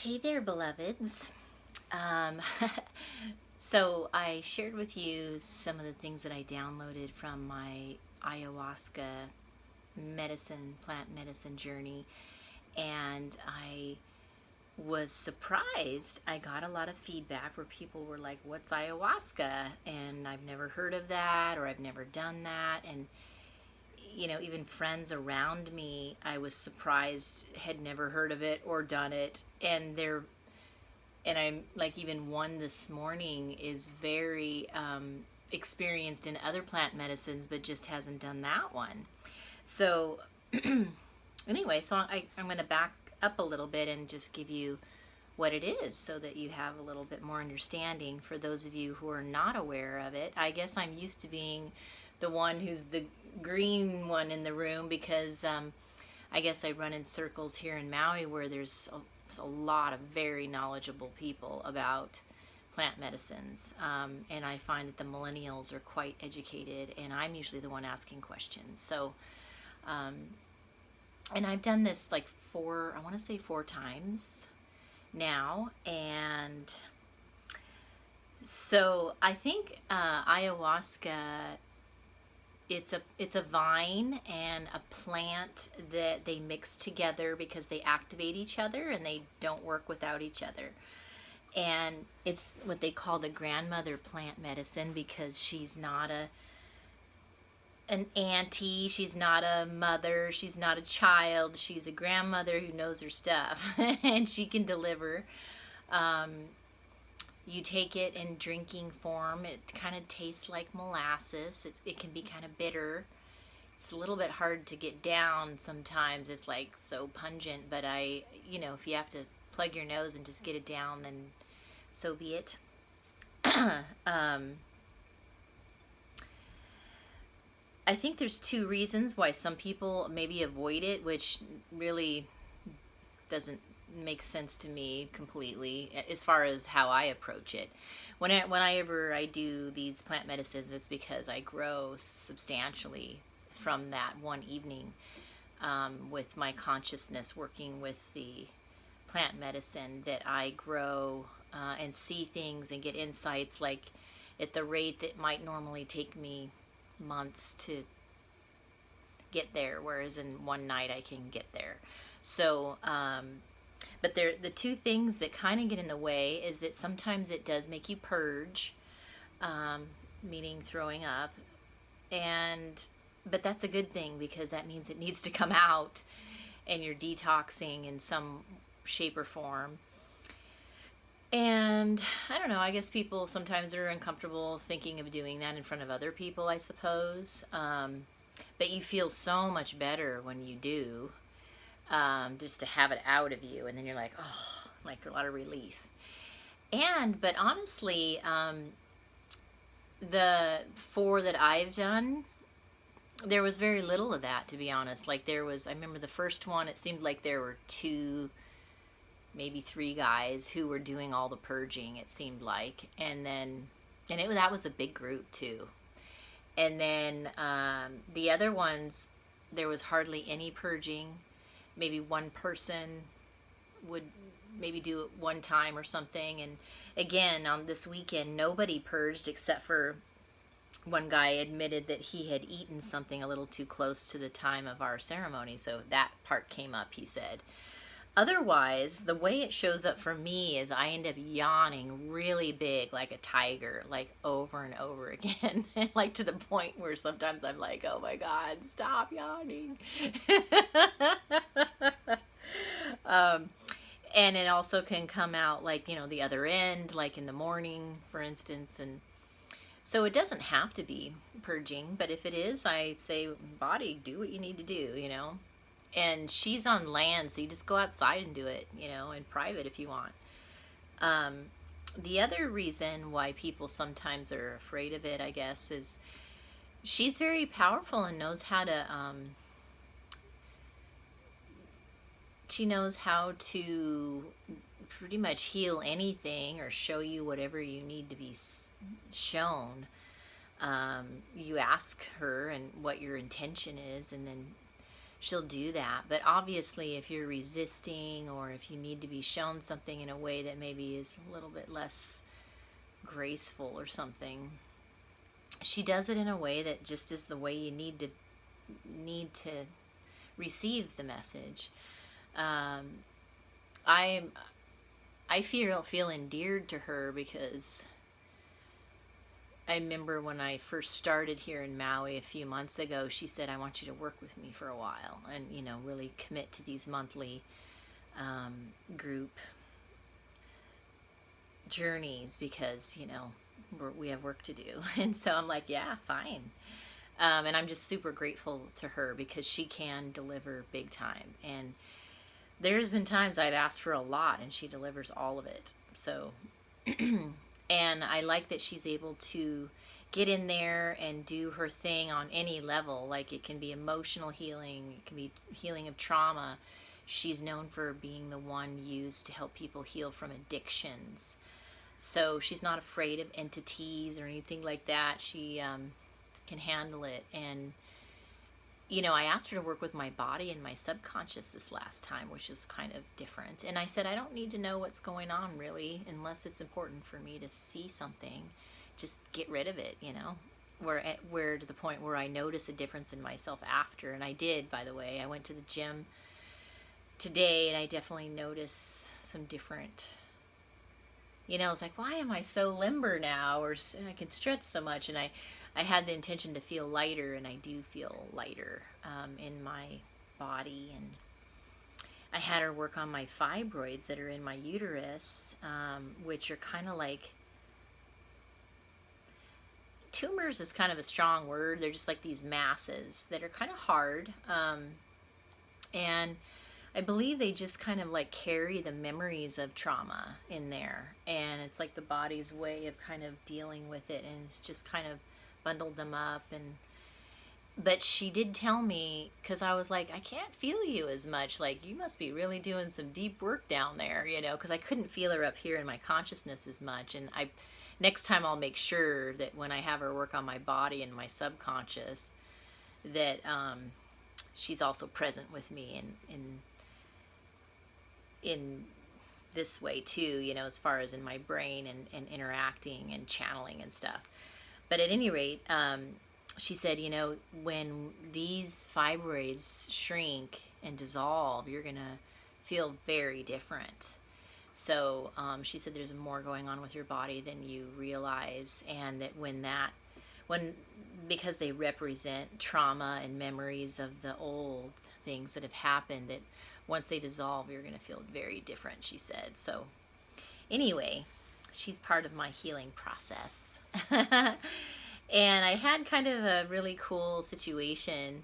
Hey there, beloveds. Um, so I shared with you some of the things that I downloaded from my ayahuasca plant medicine journey, and I was surprised. I got a lot of feedback where people were like, "What's ayahuasca?" And I've never heard of that, or I've never done that, and even friends around me, I was surprised had never heard of it or done it, and I'm like, even one this morning is very experienced in other plant medicines, but just hasn't done that one. So, anyway, I'm going to back up a little bit and just give you what it is so that you have a little bit more understanding for those of you who are not aware of it. I guess I'm used to being the one who's the green one in the room because I guess I run in circles here in Maui where there's a lot of very knowledgeable people about plant medicines. And I find that the millennials are quite educated, and I'm usually the one asking questions. So, and I've done this like I want to say 4 times now. And so I think ayahuasca, it's a vine and a plant that they mix together because they activate each other and they don't work without each other. And it's what they call the grandmother plant medicine because she's not an auntie, she's not a mother, she's not a child, she's a grandmother who knows her stuff and she can deliver. You take it in drinking form. It kind of tastes like molasses. It can be kind of bitter. It's a little bit hard to get down sometimes. It's like so pungent, but if you have to plug your nose and just get it down, then so be it. I think there's 2 reasons why some people maybe avoid it, which really doesn't make sense to me completely as far as how I approach it. Whenever I do these plant medicines, it's because I grow substantially from that one evening with my consciousness working with the plant medicine, that I grow and see things and get insights like at the rate that might normally take me months to get there, whereas in one night I can get there. So, but the 2 things that kind of get in the way is that sometimes it does make you purge, meaning throwing up, but that's a good thing because that means it needs to come out, and you're detoxing in some shape or form. And I don't know, I guess people sometimes are uncomfortable thinking of doing that in front of other people, I suppose. But you feel so much better when you do, just to have it out of you. And then you're like, oh, like a lot of relief. But honestly, the 4 that I've done, there was very little of that, to be honest. Like I remember the first one, it seemed like there were 2, maybe 3 guys who were doing all the purging, it seemed like. That was a big group too. And then the other ones, there was hardly any purging. Maybe one person would maybe do it one time or something. And again, on this weekend, nobody purged except for one guy admitted that he had eaten something a little too close to the time of our ceremony. So that part came up, he said. Otherwise, the way it shows up for me is I end up yawning really big like a tiger, like over and over again. Like to the point where sometimes I'm like, oh my God, stop yawning. And it also can come out like, the other end, like in the morning, for instance. And so it doesn't have to be purging, but if it is, I say, body, do what you need to do. And she's on land, so you just go outside and do it, in private if you want. The other reason why people sometimes are afraid of it, I guess, is she's very powerful and knows how to pretty much heal anything or show you whatever you need to be shown. You ask her and what your intention is, and then she'll do that. But obviously, if you're resisting, or if you need to be shown something in a way that maybe is a little bit less graceful or something, she does it in a way that just is the way you need to receive the message. I feel endeared to her, because I remember when I first started here in Maui a few months ago, she said, I want you to work with me for a while and, really commit to these monthly group journeys, because, we have work to do. And so I'm like, yeah, fine. And I'm just super grateful to her, because she can deliver big time. And there's been times I've asked for a lot and she delivers all of it. So, and I like that she's able to get in there and do her thing on any level. Like, it can be emotional healing, it can be healing of trauma. She's known for being the one used to help people heal from addictions. So she's not afraid of entities or anything like that. She can handle it. And I asked her to work with my body and my subconscious this last time, which is kind of different. And I said, I don't need to know what's going on, really, unless it's important for me to see something. Just get rid of it, Where to the point where I notice a difference in myself after. And I did, by the way. I went to the gym today, and I definitely noticed some different... it's like, why am I so limber now? Or I can stretch so much. And I had the intention to feel lighter, and I do feel lighter in my body. And I had her work on my fibroids that are in my uterus, which are kind of like... tumors is kind of a strong word. They're just like these masses that are kind of hard. And I believe they just kind of like carry the memories of trauma in there. And it's like the body's way of kind of dealing with it. And it's just kind of bundled them up. But she did tell me, because I was like, I can't feel you as much. Like, you must be really doing some deep work down there, because I couldn't feel her up here in my consciousness as much. And next time I'll make sure that when I have her work on my body and my subconscious, that she's also present with me in this way too, as far as in my brain and interacting and channeling and stuff. But at any rate, she said, when these fibroids shrink and dissolve, you're going to feel very different. So she said there's more going on with your body than you realize, and that because they represent trauma and memories of the old things that have happened, that once they dissolve, you're going to feel very different, she said. So anyway, she's part of my healing process. And I had kind of a really cool situation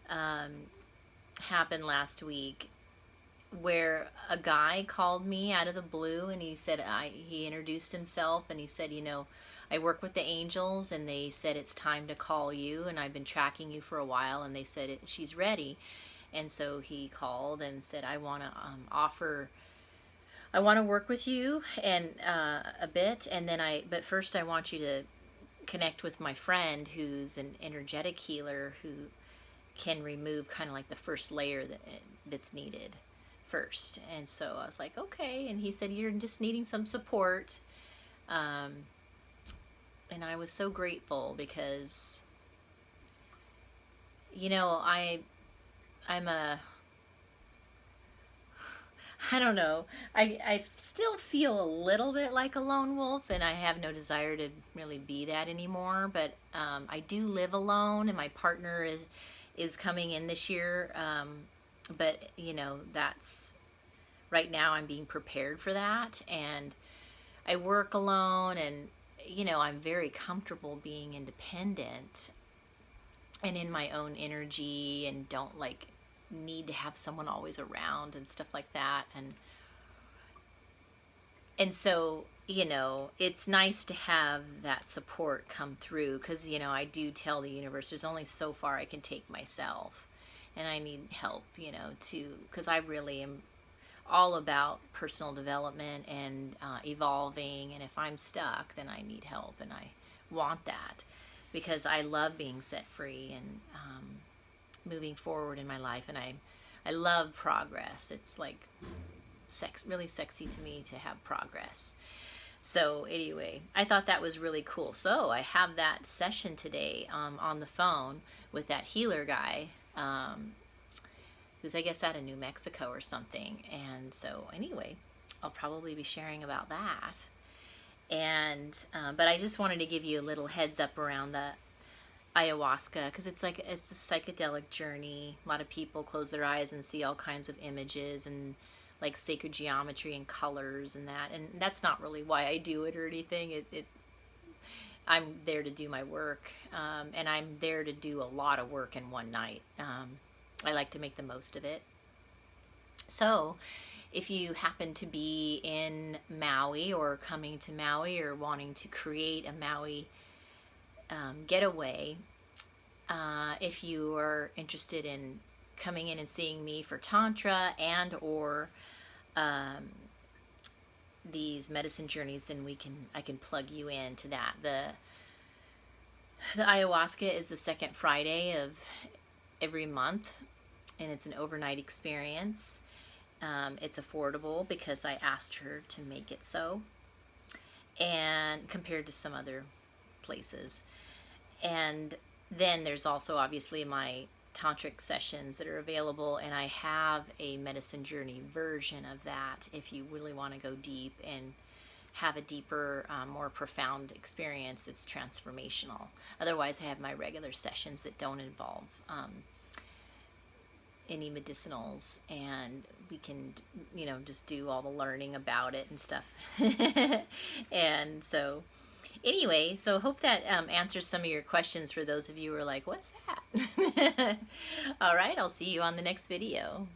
happen last week, where a guy called me out of the blue, and he said, he introduced himself, and he said, I work with the angels, and they said it's time to call you, and I've been tracking you for a while, and they said she's ready. And so he called and said, I want to work with you and a bit, and then but first I want you to connect with my friend who's an energetic healer who can remove kind of like the first layer that's needed first. And so I was like, okay. And he said, you're just needing some support. And I was so grateful, because I don't know. I still feel a little bit like a lone wolf, and I have no desire to really be that anymore. But I do live alone, and my partner is coming in this year. But that's right now. I'm being prepared for that, and I work alone, and I'm very comfortable being independent and in my own energy, and don't need to have someone always around and stuff like that. And so it's nice to have that support come through, because I do tell the universe there's only so far I can take myself, and I need help, because I really am all about personal development and evolving. And if I'm stuck, then I need help, and I want that, because I love being set free. And moving forward in my life, and I love progress. It's like really sexy to me to have progress. So anyway, I thought that was really cool. So I have that session today on the phone with that healer guy, who's I guess out of New Mexico or something. And so anyway, I'll probably be sharing about that. And but I just wanted to give you a little heads up around the ayahuasca, because it's a psychedelic journey. A lot of people close their eyes and see all kinds of images and like sacred geometry and colors and that, and that's not really why I do it or anything. I'm there to do my work, and I'm there to do a lot of work in one night. I like to make the most of it. So if you happen to be in Maui or coming to Maui or wanting to create a Maui getaway, if you are interested in coming in and seeing me for Tantra and or these medicine journeys, then I can plug you into that. The ayahuasca is the second Friday of every month, and it's an overnight experience. It's affordable because I asked her to make it so, and compared to some other places. And then there's also obviously my tantric sessions that are available, and I have a medicine journey version of that if you really want to go deep and have a deeper, more profound experience that's transformational. Otherwise, I have my regular sessions that don't involve any medicinals, and we can, just do all the learning about it and stuff. And so anyway, so hope that answers some of your questions for those of you who are like, what's that? All right, I'll see you on the next video.